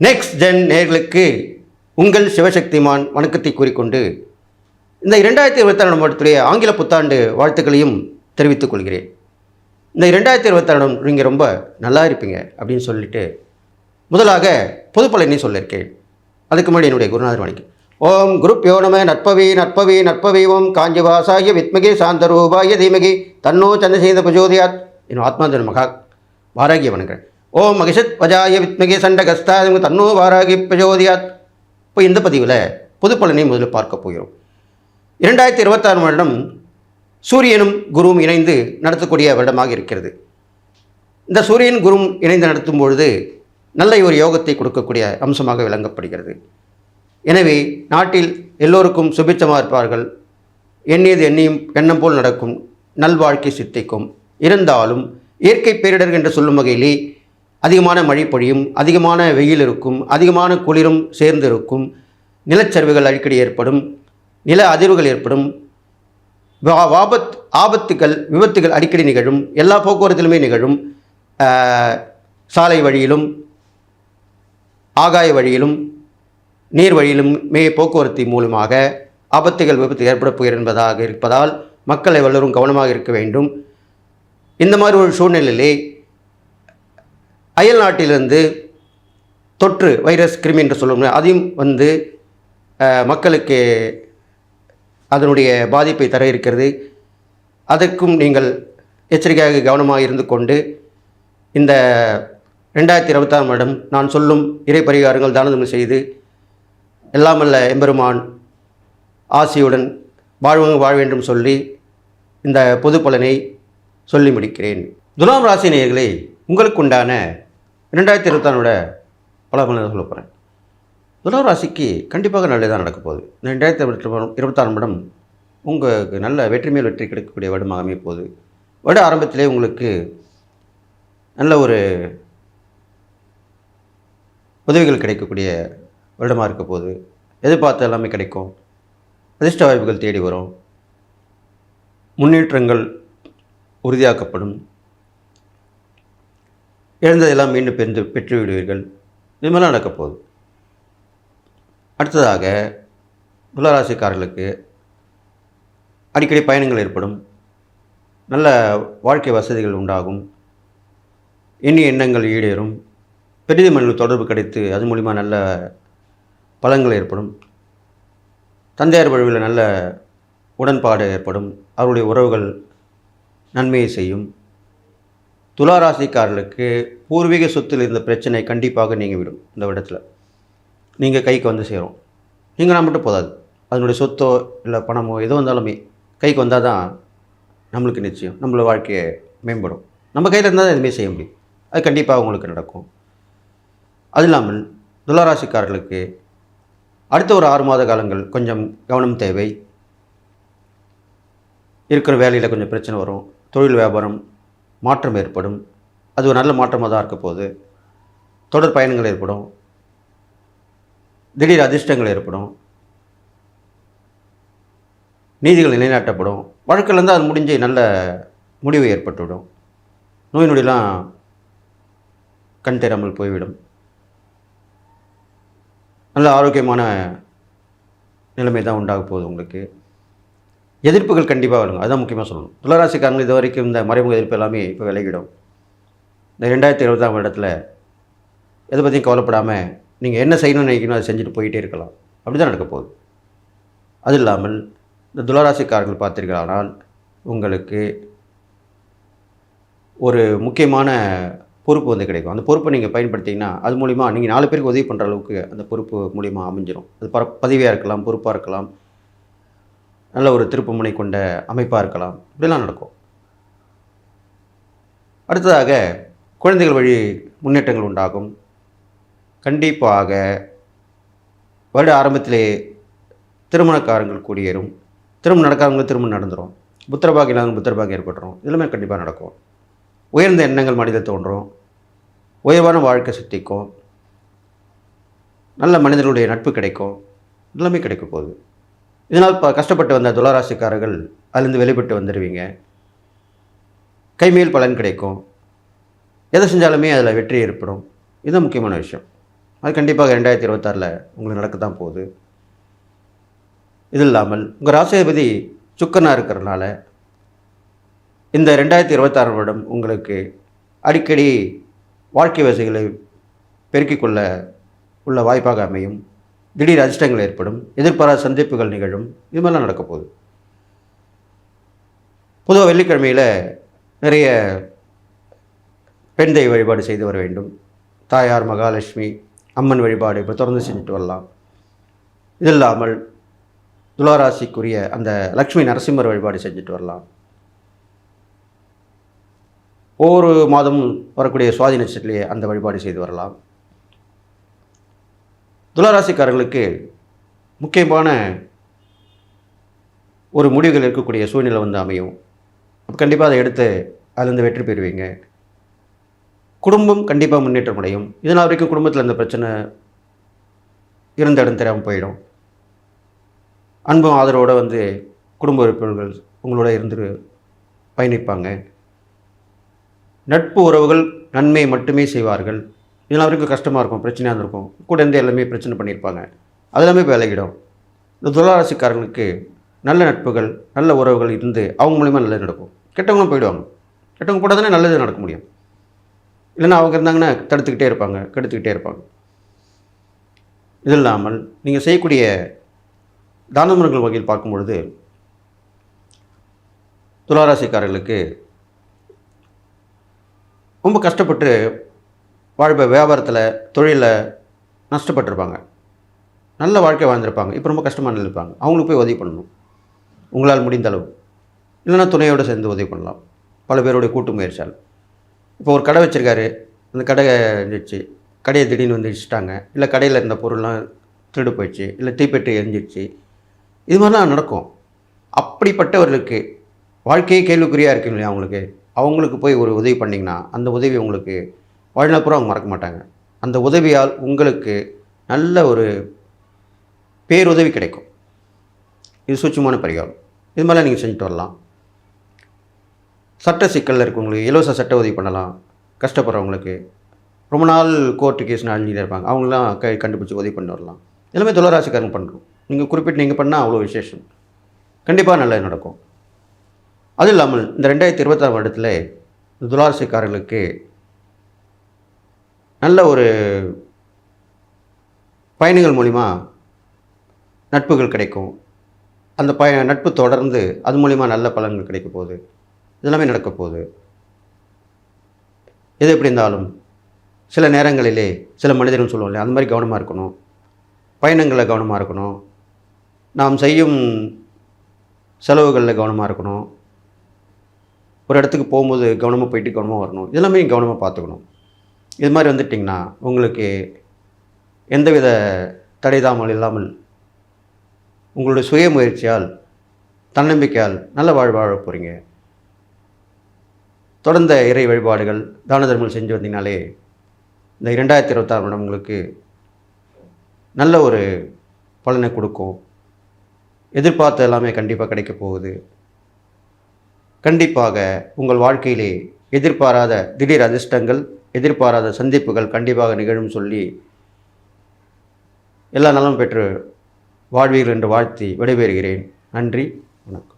Next gen நேயர்களுக்கு உங்கள் சிவசக்திமான் வணக்கத்தை கூறிக்கொண்டு இந்த 2026 வருடத்துடைய ஆங்கில புத்தாண்டு வாழ்த்துக்களையும் தெரிவித்துக் கொள்கிறேன். இந்த 2026 நீங்கள் ரொம்ப நல்லா இருப்பீங்க அப்படின்னு சொல்லிட்டு முதலாக பொது பலனை சொல்லியிருக்கேன். அதுக்கு முன்னாடி என்னுடைய குருநாதர் வணக்கம். ஓம் குருப்யோ நம நற்பவி நற்பவி நற்பவி ஓம் காஞ்சிவாசாய வித்மகே சாந்தரூபாய தீமகி தன்னோ சந்திரசேகர பிரஜோதயாத் என் ஆத்மாந்தன மகா வாராகிய வணங்குறேன். ஓம் மகிஷத் வஜாய வித்மகே சண்டகஸ்தா தன்னோ வாராகி பிரஜோதியாத். இப்போ இந்த பதிவில் பொது பலனை முதலில் பார்க்க போகிறோம். 2026 வருடம் சூரியனும் குருவும் இணைந்து நடத்தக்கூடிய வருடமாக இருக்கிறது. இந்த சூரியன் குருவும் இணைந்து நடத்தும் பொழுது நல்ல ஒரு யோகத்தை கொடுக்கக்கூடிய அம்சமாக விளங்கப்படுகிறது. எனவே நாட்டில் எல்லோருக்கும் சுபிட்சமாக இருப்பார்கள். எண்ணியது எண்ணம் போல் நடக்கும், நல்வாழ்க்கை சித்திக்கும். இருந்தாலும் இயற்கை பேரிடர் என்று சொல்லும் வகையிலே அதிகமான மழை பொழியும், அதிகமான வெயில் இருக்கும், அதிகமான குளிரும் சேர்ந்து இருக்கும், நிலச்சரிவுகள் அடிக்கடி ஏற்படும், நில அதிர்வுகள் ஏற்படும், ஆபத்துகள் விபத்துகள் அடிக்கடி நிகழும், எல்லா போக்குவரத்திலுமே நிகழும். சாலை வழியிலும் ஆகாய வழியிலும் நீர் வழியிலும் போக்குவரத்து மூலமாக ஆபத்துகள் விபத்து ஏற்பட போகிறது என்பதாக இருப்பதால் மக்கள் எல்லோரும் கவனமாக இருக்க வேண்டும். இந்த மாதிரி ஒரு சூழ்நிலையிலே அயல் நாட்டிலிருந்து தொற்று வைரஸ் கிருமி என்று சொல்லுவோம், அதையும் மக்களுக்கு அதனுடைய பாதிப்பை தர இருக்கிறது. அதற்கும் நீங்கள் எச்சரிக்கையாக கவனமாக இருந்து கொண்டு இந்த 2026 வருடம் நான் சொல்லும் இறை பரிகாரங்கள் தானதம் செய்து எல்லாமல்ல எம்பெருமான் ஆசியுடன் வாழ வேண்டும் சொல்லி இந்த பொது பலனை சொல்லி முடிக்கிறேன். துலாம் ராசி நேயர்களே, உங்களுக்கு உண்டான 2026 பலனை சொல்ல போகிறேன். துலாம் ராசிக்கு கண்டிப்பாக நல்லதாக நடக்க போகுது. இந்த 2026 வருடம் உங்களுக்கு நல்ல வெற்றி மேல் வெற்றி கிடைக்கக்கூடிய வருடமாக அமைய போகுது. வருட ஆரம்பத்திலே உங்களுக்கு நல்ல ஒரு உதவிகள் கிடைக்கக்கூடிய வருடமாக இருக்க போகுது. எதிர்பார்த்த எல்லாமே கிடைக்கும். அதிர்ஷ்ட வாய்ப்புகள் தேடி வரும். முன்னேற்றங்கள் உறுதியாக்கப்படும். இழந்ததெல்லாம் மீண்டும் பெற்று விடுவீர்கள். இது மாதிரிலாம் நடக்க போகுது. அடுத்ததாக துளாராசிக்காரர்களுக்கு அடிக்கடி பயணங்கள் ஏற்படும். நல்ல வாழ்க்கை வசதிகள் உண்டாகும். எண்ணிய எண்ணங்கள் ஈடேறும். பெரிய மனிதர்கள் தொடர்பு கிடைத்து அது மூலிமா நல்ல பலன்கள் ஏற்படும். தந்தையார் வழியில் நல்ல உடன்பாடு ஏற்படும். அவருடைய உறவுகள் நன்மையை செய்யும். துளாராசிக்காரர்களுக்கு பூர்வீக சொத்தில் இருந்த பிரச்சனை கண்டிப்பாக நீங்கிவிடும். இந்த இடத்துல நீங்கள் கைக்கு வந்து சேரும். நீங்கள் நான் மட்டும் போதாது, அதனுடைய சொத்தோ இல்லை பணமோ எதோ வந்தாலுமே கைக்கு வந்தால் தான் நம்மளுக்கு நிச்சயம் நம்மளோட வாழ்க்கையை மேம்படும். நம்ம கையில் இருந்தால் தான் எதுவுமே செய்ய முடியும். அது கண்டிப்பாக உங்களுக்கு நடக்கும். அது இல்லாமல் துளாராசிக்காரர்களுக்கு அடுத்த ஒரு 6 மாத காலங்கள் கொஞ்சம் கவனம் தேவை. இருக்கிற வேலையில் கொஞ்சம் பிரச்சனை வரும். தொழில் வியாபாரம் மாற்றம் ஏற்படும். அது ஒரு நல்ல மாற்றமாக தான் இருக்க போகுது. தொடர் பயணங்கள் ஏற்படும். திடீர் அதிர்ஷ்டங்கள் ஏற்படும். நீதிகள் நிலைநாட்டப்படும். வழக்கில் இருந்தால் அது முடிஞ்சு நல்ல முடிவு ஏற்பட்டுவிடும். நோய் நொடிலாம் கண் தெரியாமல் போய்விடும். நல்ல ஆரோக்கியமான நிலைமை தான் உண்டாக போகுது. உங்களுக்கு எதிர்ப்புகள் கண்டிப்பாக வருங்க. அதுதான் முக்கியமாக சொல்லணும். துளாராசிக்காரங்கள் இது வரைக்கும் இந்த மறைமுக எதிர்ப்பு எல்லாமே இப்போ விலகிடும். இந்த 2026 வருடத்தில் எதை பற்றியும் கவலைப்படாமல் நீங்கள் என்ன செய்யணும்னு நினைக்கணும் அதை செஞ்சுட்டு போயிட்டே இருக்கலாம். அப்படி தான் நடக்க போகுது. அது இல்லாமல் இந்த துளாராசிக்காரர்கள் பார்த்தீர்களானால் உங்களுக்கு ஒரு முக்கியமான பொறுப்பு கிடைக்கும். அந்த பொறுப்பை நீங்கள் பயன்படுத்திங்கன்னா அது மூலிமா நீங்கள் 4 பேருக்கு உதவி பண்ணுற அளவுக்கு அந்த பொறுப்பு மூலிமா அமைஞ்சிடும். அது பதவியாக இருக்கலாம், பொறுப்பாக இருக்கலாம், நல்ல ஒரு திருப்புமுனை கொண்ட அமைப்பாக இருக்கலாம். இப்படிலாம் நடக்கும். அடுத்ததாக குழந்தைகள் வழி முன்னேற்றங்கள் உண்டாகும். கண்டிப்பாக வருட ஆரம்பத்திலே திருமணக்காரங்கள் கூடியேறும். திருமணம் நடக்காதவங்களுக்கு திருமணம் நடந்துடும். புத்திரபாகியம் இல்லாதவங்க புத்திரபாகியம் ஏற்பட்டுரும். இதெல்லாமே கண்டிப்பாக நடக்கும். உயர்ந்த எண்ணங்கள் மனிதர் தோன்றும். உயர்வான வாழ்க்கை சித்திக்கும். நல்ல மனிதர்களுடைய நட்பு கிடைக்கும். எல்லாமே கிடைக்க போகுது. இதனால் கஷ்டப்பட்டு வந்த துளாராசிக்காரர்கள் அதிலிருந்து வெளிப்பட்டு வந்துடுவீங்க. கைமேல் பலன் கிடைக்கும். எதை செஞ்சாலுமே அதில் வெற்றி ஏற்படும். இதுதான் முக்கியமான விஷயம். அது கண்டிப்பாக 2026 உங்களுக்கு நடக்க தான் போகுது. இது இல்லாமல் உங்கள் ராசியாதிபதி சுக்கிரனாக இருக்கிறனால இந்த 2026 வருடம் உங்களுக்கு அடிக்கடி வாழ்க்கை வசதிகளை பெருக்கிக் கொள்ள உள்ள வாய்ப்பாக அமையும். திடீர் அதிர்ஷ்டங்கள் ஏற்படும், எதிர்பாராத சந்திப்புகள் நிகழும். இது மாதிரிலாம் நடக்க போகுது. பொதுவாக வெள்ளிக்கிழமையில் நிறைய பெண் தெய்வ வழிபாடு செய்து வர வேண்டும். தாயார் மகாலட்சுமி அம்மன் வழிபாடு இப்போ தொடர்ந்து செஞ்சுட்டு வரலாம். இது இல்லாமல் துளாராசிக்குரிய அந்த லக்ஷ்மி நரசிம்மர் வழிபாடு செஞ்சுட்டு வரலாம். ஒவ்வொரு மாதமும் வரக்கூடிய சுவாதி நட்சத்திரத்திலேயே அந்த வழிபாடு செய்து வரலாம். துளாராசிக்காரர்களுக்கு முக்கியமான ஒரு முடிவுகள் இருக்கக்கூடிய சூழ்நிலை வந்து அமையும். கண்டிப்பாக அதை எடுத்து அதிலிருந்து வெற்றி பெறுவீங்க. குடும்பம் கண்டிப்பாக முன்னேற்றம் அடையும். இதனால் வரைக்கும் குடும்பத்தில் இந்த பிரச்சனை இருந்த இடம் தெரியாமல் போயிடும். அன்பும் ஆதரவோடு வந்து குடும்ப உறுப்பினர்கள் உங்களோட இருந்து பயணிப்பாங்க. நட்பு உறவுகள் நன்மை மட்டுமே செய்வார்கள். இதனால் வரைக்கும் கஷ்டமாக இருக்கும், பிரச்சனையாக இருந்திருக்கும், கூட இருந்து எல்லாமே பிரச்சனை பண்ணியிருப்பாங்க, அது எல்லாமே விலகிடும். இந்த துளாராசிக்காரங்களுக்கு நல்ல நட்புகள் நல்ல உறவுகள் இருந்து அவங்க மூலிமா நல்லது நடக்கும். கெட்டவங்களும் போயிடுவாங்க. கெட்டவங்க கூட தானே நல்லது நடக்க முடியும். இல்லைன்னா அவங்க இருந்தாங்கன்னா தடுத்துக்கிட்டே இருப்பாங்க, கெடுத்துக்கிட்டே இருப்பாங்க. இது இல்லாமல் நீங்கள் செய்யக்கூடிய தானமரங்கள் வகையில் பார்க்கும் பொழுது துளாராசிக்காரர்களுக்கு ரொம்ப கஷ்டப்பட்டு வாழ்க்கை வியாபாரத்தில் தொழிலில் நஷ்டப்பட்டிருப்பாங்க. நல்ல வாழ்க்கை வாழ்ந்திருப்பாங்க, இப்போ ரொம்ப கஷ்டமாக நினைப்பாங்க. அவங்களுக்கு போய் உதவி பண்ணணும் உங்களால் முடிந்த அளவு. இல்லைன்னா துணையோடு சேர்ந்து உதவி பண்ணலாம், பல பேருடைய கூட்டு முயற்சியால். இப்போ ஒரு கடை வச்சுருக்காரு, அந்த கடை இருந்துச்சு, கடையை திடீர்னு வந்து இடிச்சிட்டாங்க, இல்லை கடையில் இருந்த பொருள்லாம் திருடு போயிடுச்சு, இல்லை தீப்பெட்டி எரிஞ்சிடுச்சு. இது மாதிரிலாம் நடக்கும். அப்படிப்பட்டவர்களுக்கு வாழ்க்கையே கேள்விக்குறியாக இருக்குங்க இல்லையா, அவங்களுக்கு போய் ஒரு உதவி பண்ணிங்கன்னா அந்த உதவி உங்களுக்கு வாழ்நாள் பூரா அவங்க மறக்க மாட்டாங்க. அந்த உதவியால் உங்களுக்கு நல்ல ஒரு பேருதவி கிடைக்கும். இது சூட்சமான பரிகாரம். இது மாதிரிலாம் நீங்கள் செஞ்சுட்டு வரலாம். சட்ட சிக்கலில் இருக்கவங்களுக்கு இலவச சட்ட உதவி பண்ணலாம். கஷ்டப்படுறவங்களுக்கு ரொம்ப நாள் கோர்ட்டு கேஸ் அழிஞ்சிட்டே இருப்பாங்க, அவங்களாம் கண்டுபிடிச்சி உதவி பண்ணி வரலாம். எல்லாமே துளாராசிக்காரங்க பண்ணுறோம். நீங்கள் குறிப்பிட்டு நீங்கள் பண்ணால் அவ்வளோ விசேஷம், கண்டிப்பாக நல்லது நடக்கும். அது இல்லாமல் இந்த 2026 வருடத்தில் துளாராசிக்காரர்களுக்கு நல்ல ஒரு பயணங்கள் மூலிமா நட்புகள் கிடைக்கும். அந்த நட்பு தொடர்ந்து அது மூலிமா நல்ல பலன்கள் கிடைக்க போகுது. இதெல்லாமே நடக்க போகுது. எது எப்படி இருந்தாலும் சில நேரங்களிலே சில மனிதர்கள் சொல்லுவோம் இல்லையா, அந்த மாதிரி கவனமாக இருக்கணும், பயணங்களில் கவனமாக இருக்கணும், நாம் செய்யும் செலவுகளில் கவனமாக இருக்கணும், ஒரு இடத்துக்கு போகும்போது கவனமாக போயிட்டு கவனமாக வரணும். இதெல்லாமே கவனமாக பார்த்துக்கணும். இது மாதிரி வந்துட்டிங்கன்னா உங்களுக்கு எந்தவித தடைதாமல் இல்லாமல் உங்களுடைய சுய முயற்சியால் தன்னம்பிக்கையால் நல்ல வாழ போகிறீங்க. தொடர்ந்த இறை வழிபாடுகள் தான தர்மங்கள் செஞ்சு வந்தீங்கனாலே இந்த 2026 வருடம் உங்களுக்கு நல்ல ஒரு பலனை கொடுக்கும். எதிர்பார்த்த எல்லாமே கண்டிப்பாக கிடைக்க போகுது. கண்டிப்பாக உங்கள் வாழ்க்கையிலே எதிர்பாராத திடீர் அதிர்ஷ்டங்கள், எதிர்பாராத சந்திப்புகள் கண்டிப்பாக நிகழும் சொல்லி எல்லா நலமும் பெற்று வாழ்வீர்கள் என்று வாழ்த்தி விடைபெறுகிறேன். நன்றி, வணக்கம்.